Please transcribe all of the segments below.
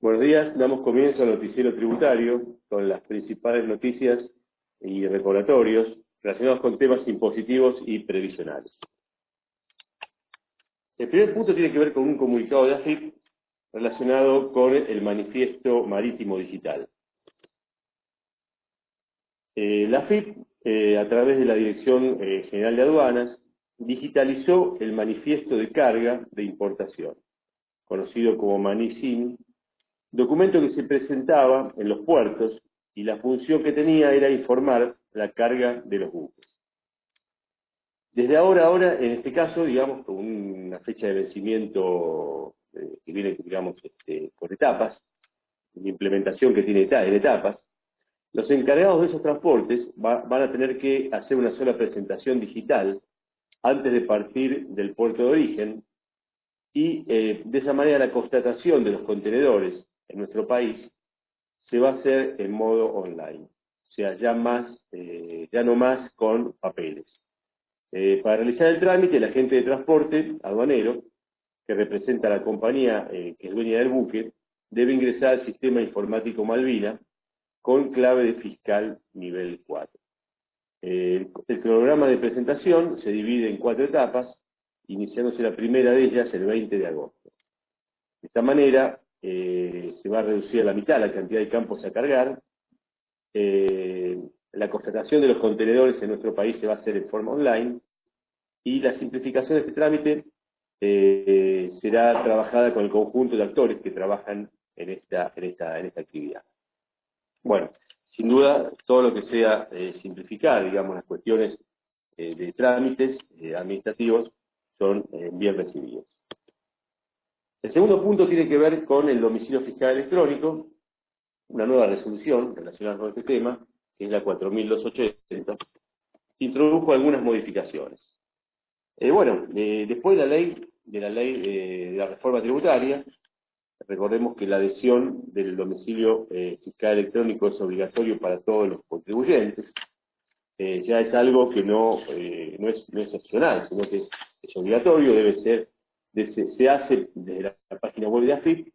Buenos días, damos comienzo al noticiero tributario con las principales noticias y recordatorios relacionados con temas impositivos y previsionales. El primer punto tiene que ver con un comunicado de AFIP relacionado con el manifiesto marítimo digital. La AFIP, a través de la Dirección General de Aduanas, digitalizó el manifiesto de carga de importación, conocido como MANISIN, documento que se presentaba en los puertos y la función que tenía era informar la carga de los buques. Desde ahora, en este caso, digamos, con una fecha de vencimiento que viene, digamos, por etapas, una implementación que tiene en etapas, los encargados de esos transportes van a tener que hacer una sola presentación digital antes de partir del puerto de origen y de esa manera la constatación de los contenedores en nuestro país se va a hacer en modo online, o sea, ya no más con papeles. Para realizar el trámite, el agente de transporte aduanero, que representa a la compañía que es dueña del buque, debe ingresar al sistema informático Malvina con clave de fiscal nivel 4. El programa de presentación se divide en 4 etapas, iniciándose la primera de ellas el 20 de agosto. De esta manera, se va a reducir a la mitad la cantidad de campos a cargar. La constatación de los contenedores en nuestro país se va a hacer en forma online y la simplificación de este trámite será trabajada con el conjunto de actores que trabajan en esta actividad. Bueno, sin duda, todo lo que sea simplificar, digamos, las cuestiones de trámites administrativos son bien recibidos. El segundo punto tiene que ver con el domicilio fiscal electrónico, una nueva resolución relacionada con este tema, que es la 4280, introdujo algunas modificaciones. Después de la reforma tributaria, recordemos que la adhesión del domicilio fiscal electrónico es obligatorio para todos los contribuyentes. Ya es algo que no es opcional, sino que es obligatorio, se hace desde la página web de AFIP,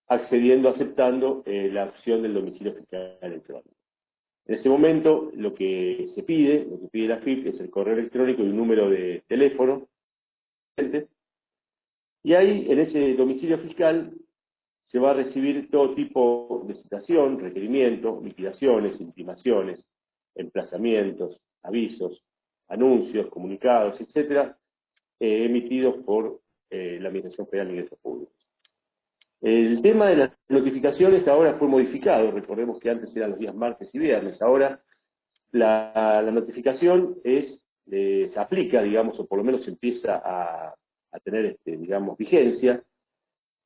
aceptando la opción del domicilio fiscal electrónico. En este momento, lo que pide la AFIP es el correo electrónico y un número de teléfono, y ahí, en ese domicilio fiscal, se va a recibir todo tipo de citación, requerimientos, liquidaciones, intimaciones, emplazamientos, avisos, anuncios, comunicados, etcétera, emitidos por la Administración Federal de Ingresos Públicos. El tema de las notificaciones ahora fue modificado. Recordemos que antes eran los días martes y viernes. Ahora la notificación se aplica, digamos, o por lo menos empieza a tener, digamos, vigencia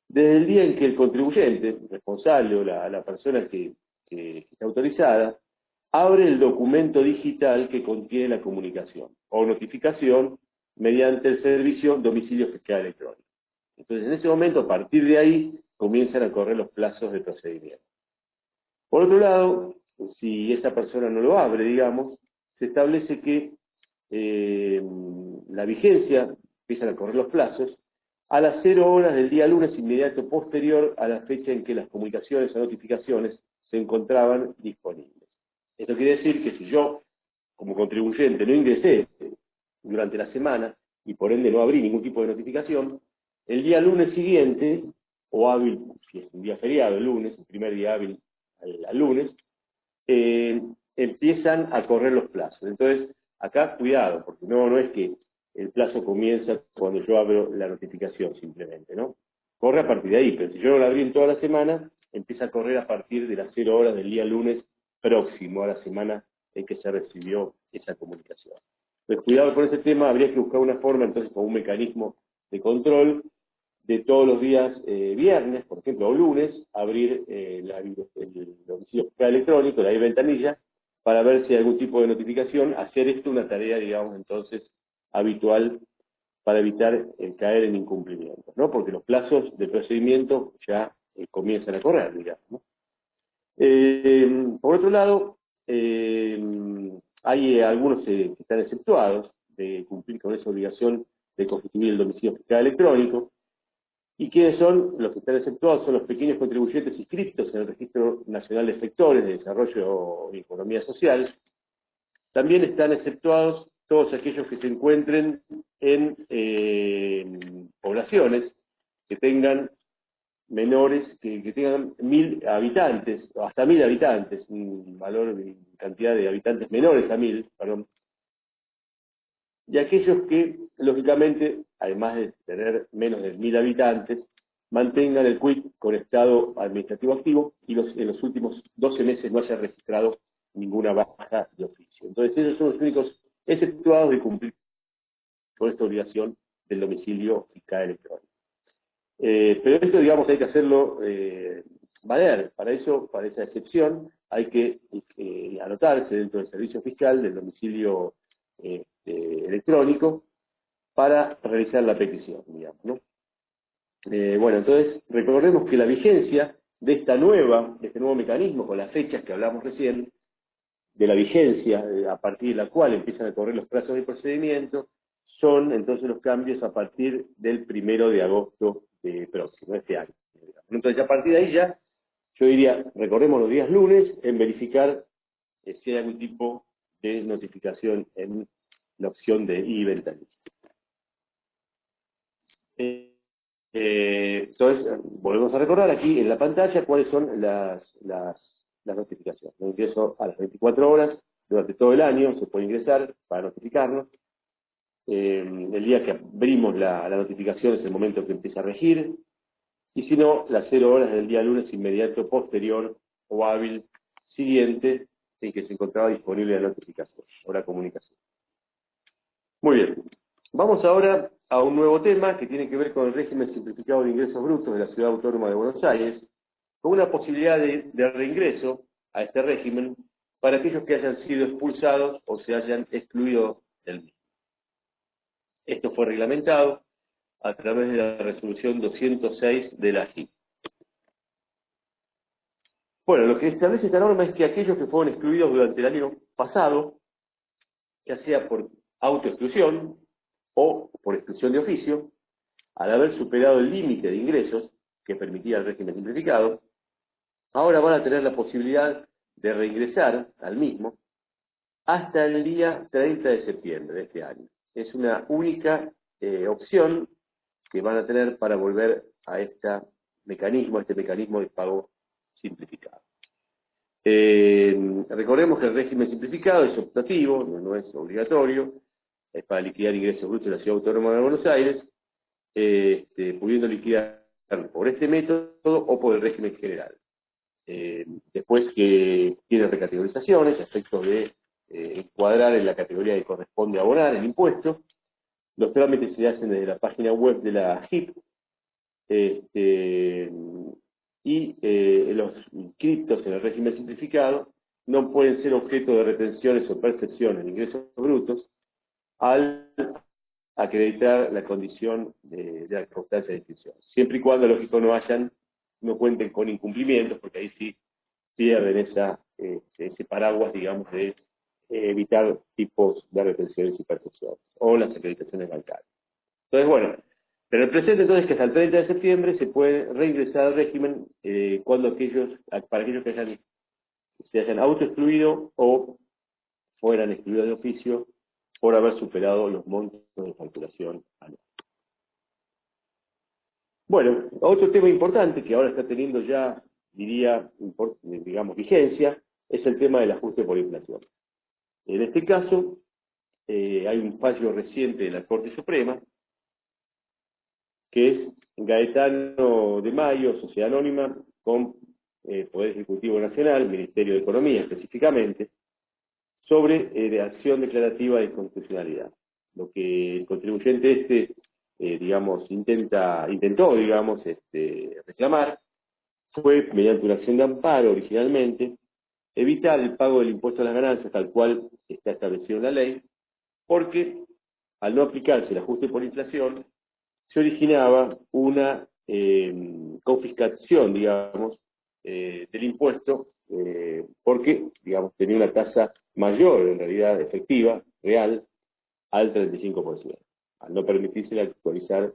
desde el día en que el contribuyente, responsable o la persona que está autorizada, abre el documento digital que contiene la comunicación o notificación mediante el servicio domicilio fiscal electrónico. Entonces, en ese momento, a partir de ahí, comienzan a correr los plazos de procedimiento. Por otro lado, si esa persona no lo abre, digamos, se establece que la vigencia, empiezan a correr los plazos, a las 0 horas del día lunes inmediato posterior a la fecha en que las comunicaciones o notificaciones se encontraban disponibles. Esto quiere decir que si yo, como contribuyente, no ingresé durante la semana y por ende no abrí ningún tipo de notificación, el día lunes siguiente, o hábil, si es un día feriado, el lunes, el primer día hábil al lunes, empiezan a correr los plazos. Entonces, acá cuidado, porque no es que el plazo comienza cuando yo abro la notificación simplemente, ¿no? Corre a partir de ahí, pero si yo no la abrí en toda la semana, empieza a correr a partir de las 0 horas del día lunes próximo a la semana en que se recibió esa comunicación. Entonces, cuidado con ese tema, habría que buscar una forma, entonces, con un mecanismo de control de todos los días viernes, por ejemplo, o lunes, abrir el domicilio fiscal electrónico, la ventanilla, para ver si hay algún tipo de notificación, hacer esto una tarea, digamos, entonces, habitual para evitar caer en incumplimientos, ¿no? Porque los plazos de procedimiento ya comienzan a correr, digamos, ¿no? Por otro lado, hay algunos que están exceptuados de cumplir con esa obligación de constituir el domicilio fiscal electrónico. ¿Y quiénes son los que están exceptuados? Son los pequeños contribuyentes inscritos en el Registro Nacional de Efectores de Desarrollo y Economía Social. También están exceptuados todos aquellos que se encuentren en poblaciones que tengan menores, que tengan 1000 habitantes, o hasta 1000 habitantes, un valor de cantidad de habitantes menores a 1000, perdón, y aquellos que, lógicamente, además de tener menos de 1000 habitantes, mantengan el quit con estado administrativo activo y en los últimos 12 meses no haya registrado ninguna baja de oficio. Entonces, ellos son los únicos exceptuados de cumplir con esta obligación del domicilio fiscal electrónico. Pero esto, digamos, hay que hacerlo valer. Para eso, para esa excepción, hay que anotarse dentro del servicio fiscal del domicilio electrónico para realizar la petición, digamos, ¿no? Bueno, entonces, recordemos que la vigencia de este nuevo mecanismo, con las fechas que hablamos recién, de la vigencia a partir de la cual empiezan a correr los plazos de procedimiento, son entonces los cambios a partir del 1 de agosto próximo, este año. Entonces, a partir de ahí ya, yo diría, recordemos los días lunes, en verificar si hay algún tipo de notificación en la opción de e-ventanilla. Entonces, volvemos a recordar aquí en la pantalla cuáles son las notificaciones. El ingreso a las 24 horas, durante todo el año se puede ingresar para notificarnos. El día que abrimos la notificación es el momento que empieza a regir. Y si no, las 0 horas del día lunes inmediato, posterior o hábil siguiente en que se encontraba disponible la notificación o la comunicación. Muy bien. Vamos ahora a un nuevo tema que tiene que ver con el régimen simplificado de ingresos brutos de la Ciudad Autónoma de Buenos Aires, con una posibilidad de reingreso a este régimen para aquellos que hayan sido expulsados o se hayan excluido del mismo. Esto fue reglamentado a través de la resolución 206 de la JIP. Bueno, lo que establece esta norma es que aquellos que fueron excluidos durante el año pasado, ya sea por autoexclusión o por exclusión de oficio, al haber superado el límite de ingresos que permitía el régimen simplificado, ahora van a tener la posibilidad de reingresar al mismo hasta el día 30 de septiembre de este año. Es una única opción que van a tener para volver a este mecanismo de pago simplificado. Recordemos que el régimen simplificado es optativo, no es obligatorio, es para liquidar ingresos brutos de la Ciudad Autónoma de Buenos Aires, pudiendo liquidar por este método o por el régimen general. Después que tiene recategorizaciones a efectos de encuadrar en la categoría que corresponde abonar el impuesto. Los trámites se hacen desde la página web de la JIP, y los inscritos en el régimen simplificado no pueden ser objeto de retenciones o percepciones de ingresos brutos al acreditar la condición de la constancia de inscripción. Siempre y cuando, lógico, no cuenten con incumplimientos, porque ahí sí pierden ese paraguas, digamos, de evitar tipos de retenciones y percepciones, o las acreditaciones bancarias. Entonces, bueno, pero el presente entonces que hasta el 30 de septiembre se puede reingresar al régimen para aquellos que se hayan autoexcluido o fueran excluidos de oficio por haber superado los montos de facturación anual. Bueno, otro tema importante que ahora está teniendo ya, diría, digamos, vigencia, es el tema del ajuste por inflación. En este caso, hay un fallo reciente de la Corte Suprema, que es Gaetano de Mayo, Sociedad Anónima, con Poder Ejecutivo Nacional, Ministerio de Economía específicamente, sobre acción declarativa de constitucionalidad. Lo que el contribuyente digamos, intentó, digamos, reclamar fue, mediante una acción de amparo originalmente, evitar el pago del impuesto a las ganancias tal cual está establecido en la ley, porque al no aplicarse el ajuste por inflación, se originaba una confiscación, digamos, del impuesto, porque, digamos, tenía una tasa mayor, en realidad, efectiva, real, al 35%, al no permitirse actualizar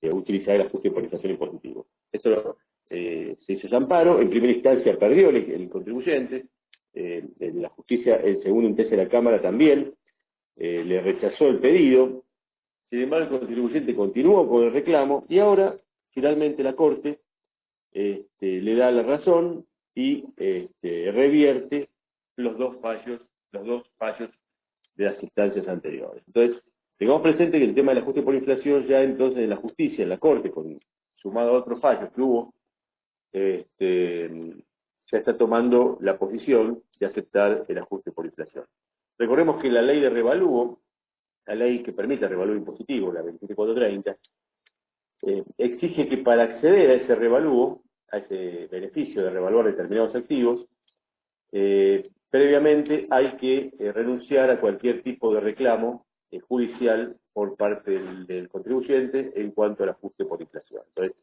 utilizar el ajuste por inflación impositivo. Esto se hizo ese amparo, en primera instancia perdió el contribuyente, la justicia, en segunda instancia de la Cámara también, le rechazó el pedido. Sin embargo, el contribuyente continuó con el reclamo y ahora, finalmente, la Corte le da la razón y revierte los dos fallos de las instancias anteriores. Entonces, tengamos presente que el tema del ajuste por inflación ya entonces en la justicia, en la Corte, sumado a otros fallos que hubo, ya está tomando la posición de aceptar el ajuste por inflación. Recordemos que la ley de revalúo, la ley que permite el revalúo impositivo, la 27430, exige que para acceder a ese revalúo, a ese beneficio de revaluar determinados activos, previamente hay que renunciar a cualquier tipo de reclamo judicial por parte del contribuyente en cuanto al ajuste por inflación. Entonces,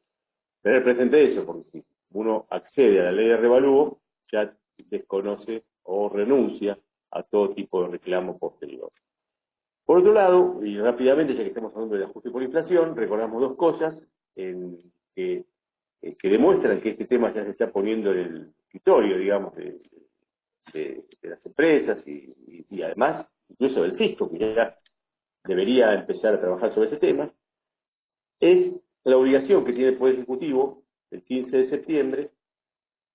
tener presente eso, porque si uno accede a la ley de revalúo, ya desconoce o renuncia a todo tipo de reclamo posterior. Por otro lado, y rápidamente, ya que estamos hablando del ajuste por inflación, recordamos dos cosas que demuestran que este tema ya se está poniendo en el escritorio, digamos, de las empresas y además, incluso del fisco, que ya debería empezar a trabajar sobre este tema, es la obligación que tiene el Poder Ejecutivo, el 15 de septiembre,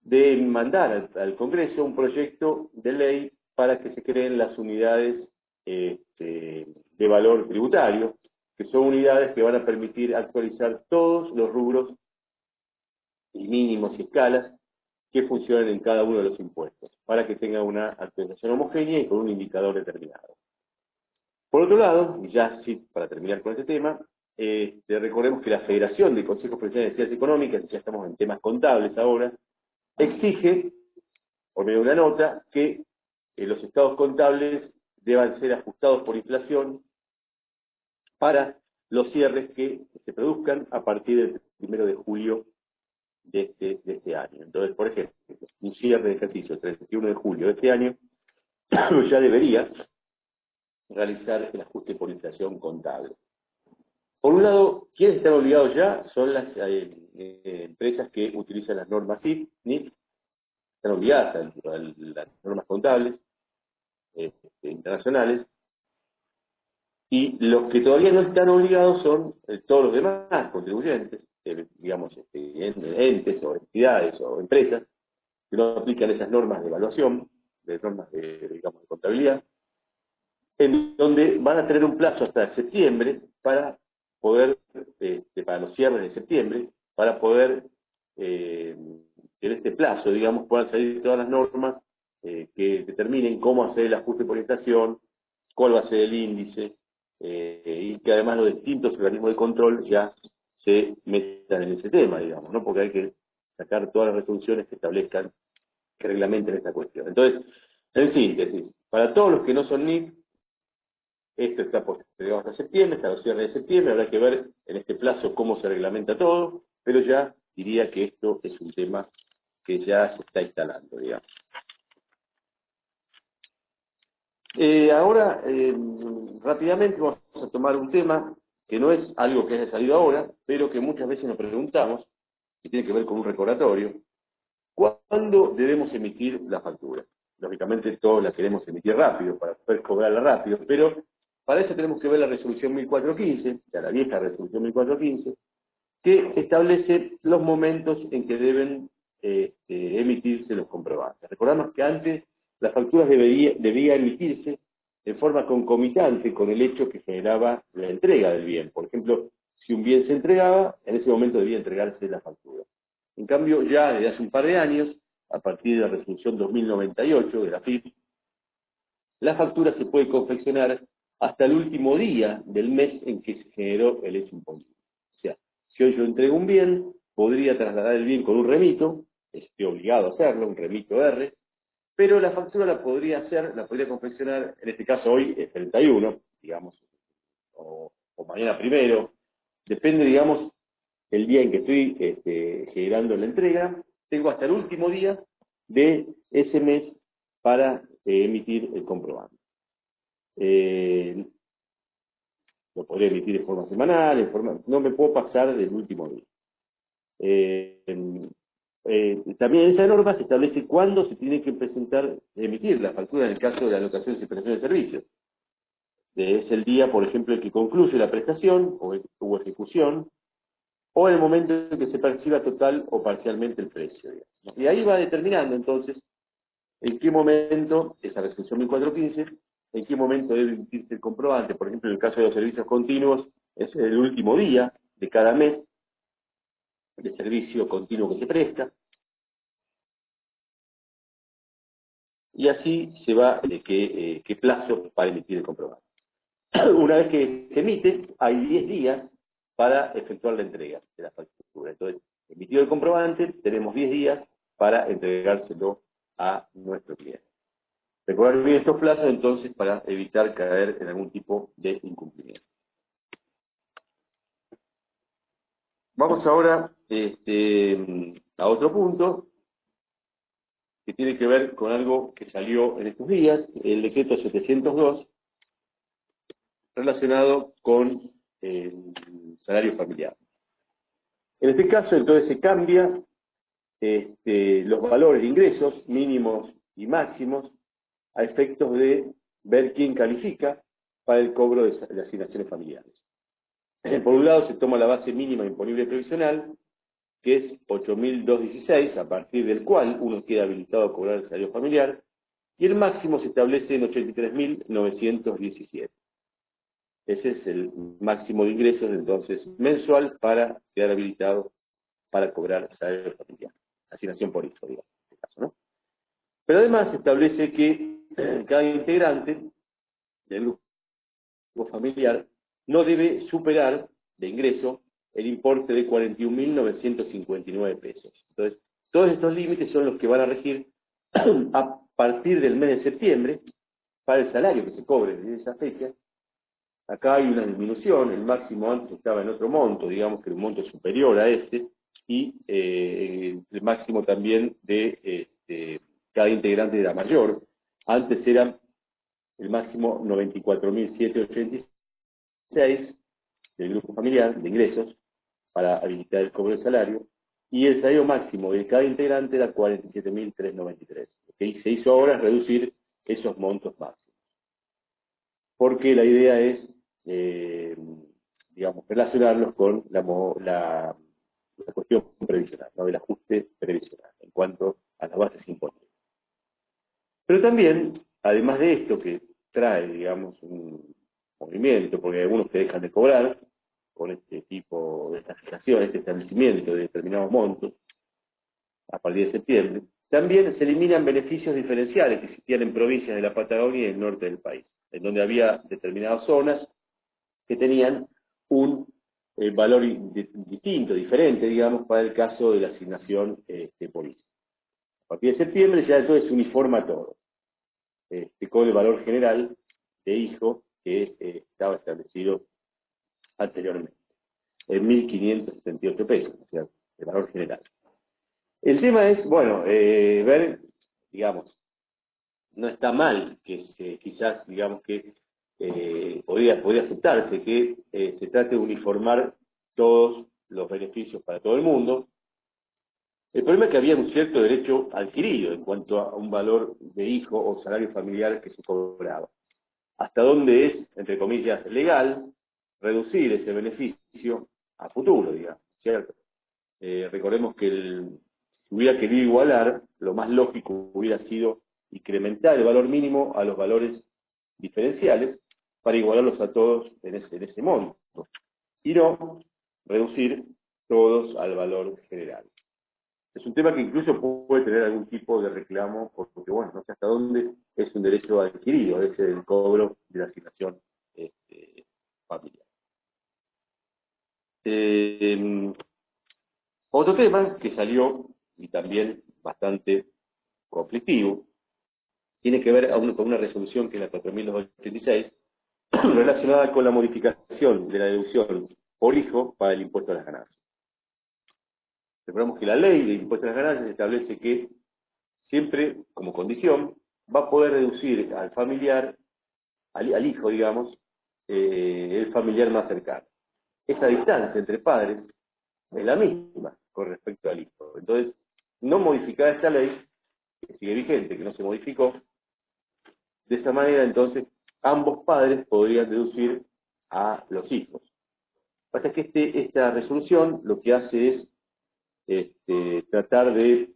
de mandar al Congreso un proyecto de ley para que se creen las unidades de valor tributario, que son unidades que van a permitir actualizar todos los rubros y mínimos y escalas que funcionan en cada uno de los impuestos, para que tenga una actualización homogénea y con un indicador determinado. Por otro lado, y ya sí, para terminar con este tema, recordemos que la Federación de Consejos Profesionales de Ciencias Económicas, ya estamos en temas contables ahora, exige, por medio de una nota, que los estados contables deban ser ajustados por inflación para los cierres que se produzcan a partir del 1 de julio de este año. Entonces, por ejemplo, un cierre de ejercicio el 31 de julio de este año ya debería realizar el ajuste por inflación contable. Por un lado, ¿quiénes están obligados ya? Son las empresas que utilizan las normas NIF, están obligadas a las normas contables internacionales, y los que todavía no están obligados son todos los demás contribuyentes, digamos, entes o entidades o empresas que no aplican esas normas de evaluación, de normas digamos, de contabilidad, en donde van a tener un plazo hasta septiembre para poder, para los cierres de septiembre, para poder, en este plazo, digamos, puedan salir todas las normas que determinen cómo hacer el ajuste por inflación, cuál va a ser el índice, y que además los distintos organismos de control ya se metan en ese tema, digamos, ¿no? Porque hay que sacar todas las resoluciones que establezcan, que reglamenten esta cuestión. Entonces, en síntesis, para todos los que no son NIF, esto está postergado hasta septiembre, hasta los cierres de septiembre, habrá que ver en este plazo cómo se reglamenta todo, pero ya diría que esto es un tema que ya se está instalando, digamos. Ahora, rápidamente vamos a tomar un tema que no es algo que haya salido ahora, pero que muchas veces nos preguntamos, que tiene que ver con un recordatorio. ¿Cuándo debemos emitir la factura? Lógicamente todos la queremos emitir rápido, para poder cobrarla rápido, pero para eso tenemos que ver la resolución 1415, ya la vieja resolución 1415, que establece los momentos en que deben emitirse los comprobantes. Recordamos que antes las facturas debía emitirse en forma concomitante con el hecho que generaba la entrega del bien. Por ejemplo, si un bien se entregaba, en ese momento debía entregarse la factura. En cambio, ya desde hace un par de años, a partir de la resolución 2098 de la FIP, la factura se puede confeccionar hasta el último día del mes en que se generó el hecho imponible. O sea, si hoy yo entrego un bien, podría trasladar el bien con un remito, estoy obligado a hacerlo, un remito R, pero la factura la podría confeccionar, en este caso hoy es 31, digamos, o mañana primero, depende, digamos, el día en que estoy generando la entrega, tengo hasta el último día de ese mes para emitir el comprobante. Lo lo podría emitir de forma semanal, no me puedo pasar del último día. También en esa norma se establece cuándo se tiene que emitir la factura en el caso de la locación y prestación de servicios. Es el día, por ejemplo, en que concluye la prestación o ejecución, o el momento en que se perciba total o parcialmente el precio, digamos, ¿no? Y ahí va determinando, entonces, en qué momento, esa resolución 1415, en qué momento debe emitirse el comprobante. Por ejemplo, en el caso de los servicios continuos, es el último día de cada mes de servicio continuo que se presta. Y así se va qué plazo para emitir el comprobante. Una vez que se emite, hay 10 días para efectuar la entrega de la factura. Entonces, emitido el comprobante, tenemos 10 días para entregárselo a nuestro cliente. Recordar bien estos plazos, entonces, para evitar caer en algún tipo de incumplimiento. Vamos ahora a otro punto, que tiene que ver con algo que salió en estos días, el decreto 702, relacionado con el salario familiar. En este caso, entonces, se cambia los valores de ingresos mínimos y máximos a efectos de ver quién califica para el cobro de asignaciones familiares. Por un lado, se toma la base mínima imponible previsional, que es 8.216, a partir del cual uno queda habilitado a cobrar el salario familiar, y el máximo se establece en 83.917. Ese es el máximo de ingresos, entonces, mensual para quedar habilitado para cobrar salario familiar. Asignación por hijo, digamos, en este caso, ¿no? Pero además se establece que cada integrante del grupo familiar no debe superar de ingreso el importe de 41.959 pesos. Entonces, todos estos límites son los que van a regir a partir del mes de septiembre para el salario que se cobre desde esa fecha. Acá hay una disminución, el máximo antes estaba en otro monto, digamos que un monto superior a este, y el máximo también de cada integrante era mayor. Antes era el máximo 94.786 del grupo familiar de ingresos para habilitar el cobro del salario, y el salario máximo de cada integrante era 47.393. Lo que se hizo ahora es reducir esos montos máximos, porque la idea es, digamos, relacionarlos con la cuestión previsional, ¿no? El ajuste previsional en cuanto a las bases imponibles. Pero también, además de esto que trae, digamos, un movimiento, porque hay algunos que dejan de cobrar con este tipo de esta fijación, este establecimiento de determinados montos, a partir de septiembre, también se eliminan beneficios diferenciales que existían en provincias de la Patagonia y del norte del país, en donde había determinadas zonas que tenían un valor distinto, diferente, digamos, para el caso de la asignación por hijo. A partir de septiembre ya entonces se uniforma todo, con el valor general de hijo que estaba establecido anteriormente, en 1.578 pesos, o sea, el valor general. El tema es, bueno, ver, digamos, no está mal que quizás, digamos que podría aceptarse que se trate de uniformar todos los beneficios para todo el mundo. El problema es que había un cierto derecho adquirido en cuanto a un valor de hijo o salario familiar que se cobraba. Hasta dónde es, entre comillas, legal reducir ese beneficio a futuro, digamos, ¿cierto? Recordemos que si hubiera querido igualar, lo más lógico hubiera sido incrementar el valor mínimo a los valores diferenciales para igualarlos a todos en ese monto, y no reducir todos al valor general. Es un tema que incluso puede tener algún tipo de reclamo, porque bueno, no sé hasta dónde es un derecho adquirido, es el cobro de la asignación familiar. Otro tema que salió, y también bastante conflictivo, tiene que ver con una resolución que es la 4.286, relacionada con la modificación de la deducción por hijo para el impuesto a las ganancias. Recordemos que la ley de impuesto a las ganancias establece que siempre, como condición, va a poder deducir al familiar, al hijo, digamos, el familiar más cercano. Esa distancia entre padres es la misma con respecto al hijo. Entonces, no modificar esta ley, que sigue vigente, que no se modificó, de esa manera, entonces, ambos padres podrían deducir a los hijos. Lo que pasa es que esta resolución lo que hace es tratar de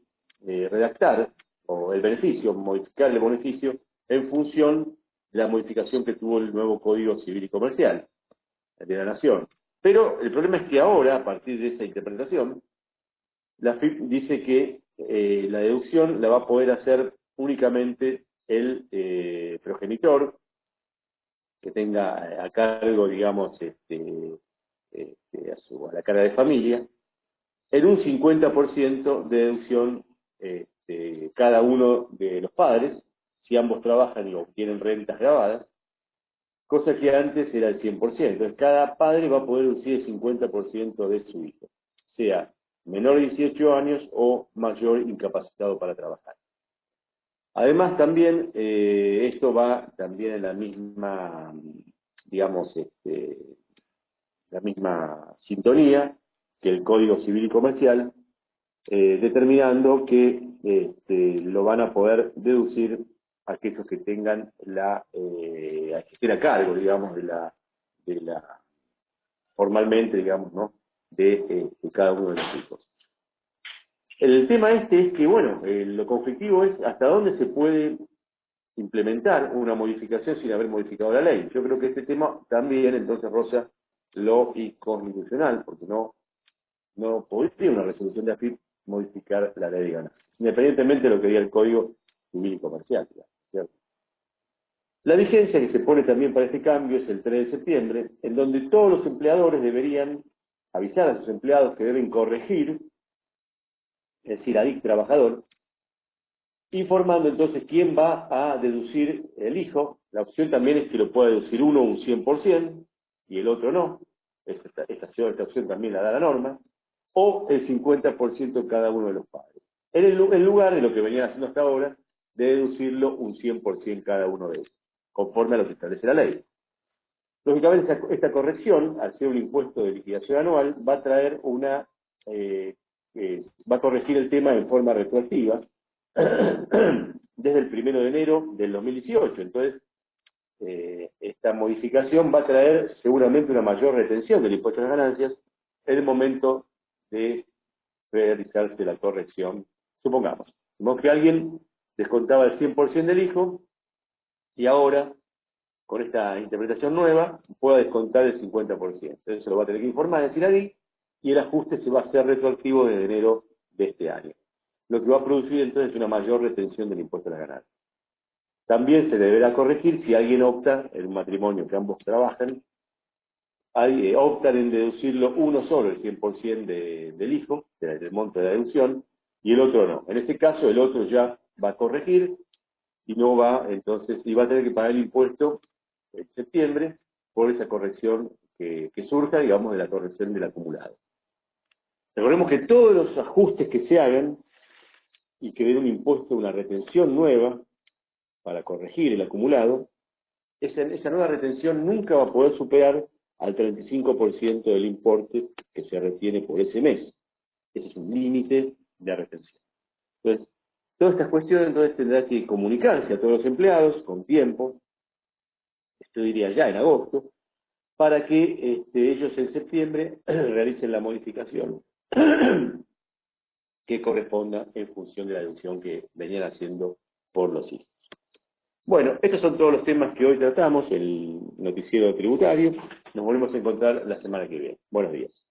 redactar o el beneficio, modificar el beneficio en función de la modificación que tuvo el nuevo Código Civil y Comercial de la Nación. Pero el problema es que ahora, a partir de esta interpretación, la AFIP dice que la deducción la va a poder hacer únicamente el progenitor que tenga a cargo, digamos, a la carga de familia, en un 50% de deducción cada uno de los padres, si ambos trabajan y obtienen rentas grabadas, cosa que antes era el 100%. Entonces, cada padre va a poder deducir el 50% de su hijo, sea menor de 18 años o mayor incapacitado para trabajar. Además, también, esto va también en la misma, digamos, la misma sintonía que el Código Civil y Comercial, determinando que lo van a poder deducir aquellos que tengan que estén a cargo, digamos, formalmente, digamos, ¿no? de cada uno de los hijos. El tema es que, bueno, lo conflictivo es hasta dónde se puede implementar una modificación sin haber modificado la ley. Yo creo que este tema también, entonces, roza lo inconstitucional, porque no podría una resolución de AFIP modificar la ley de ganancias, independientemente de lo que diga el Código Civil y Comercial, ¿cierto? La vigencia que se pone también para este cambio es el 3 de septiembre, en donde todos los empleadores deberían avisar a sus empleados que deben corregir, es decir, a DIC trabajador, informando entonces quién va a deducir el hijo. La opción también es que lo pueda deducir uno un 100% y el otro no. Esta opción también la da la norma. O el 50% cada uno de los padres. En lugar de lo que venían haciendo hasta ahora, de deducirlo un 100% cada uno de ellos, conforme a lo que establece la ley. Lógicamente, esta corrección, al ser un impuesto de liquidación anual, va a traer va a corregir el tema en forma retroactiva desde el 1 de enero del 2018. Entonces, esta modificación va a traer seguramente una mayor retención del impuesto a las ganancias en el momento de realizarse la corrección. Supongamos que alguien descontaba el 100% del hijo y ahora, con esta interpretación nueva, pueda descontar el 50%. Entonces se lo va a tener que informar en CINADI y el ajuste se va a hacer retroactivo desde enero de este año, lo que va a producir entonces una mayor retención del impuesto a las ganancias. También se deberá corregir si alguien opta, en un matrimonio que ambos trabajan, optan en deducirlo uno solo, el 100% del hijo, del monto de la deducción, y el otro no. En ese caso, el otro ya va a corregir y no va, entonces, y va a tener que pagar el impuesto en septiembre por esa corrección que surja, digamos, de la corrección del acumulado. Recordemos que todos los ajustes que se hagan y que den un impuesto, una retención nueva para corregir el acumulado, esa nueva retención nunca va a poder superar al 35% del importe que se retiene por ese mes. Ese es un límite de retención. Entonces, todas estas cuestiones entonces tendrá que comunicarse a todos los empleados con tiempo, esto diría ya en agosto, para que ellos en septiembre realicen la modificación que corresponda en función de la deducción que venían haciendo por los hijos. Bueno, estos son todos los temas que hoy tratamos, el noticiero tributario. Nos volvemos a encontrar la semana que viene. Buenos días.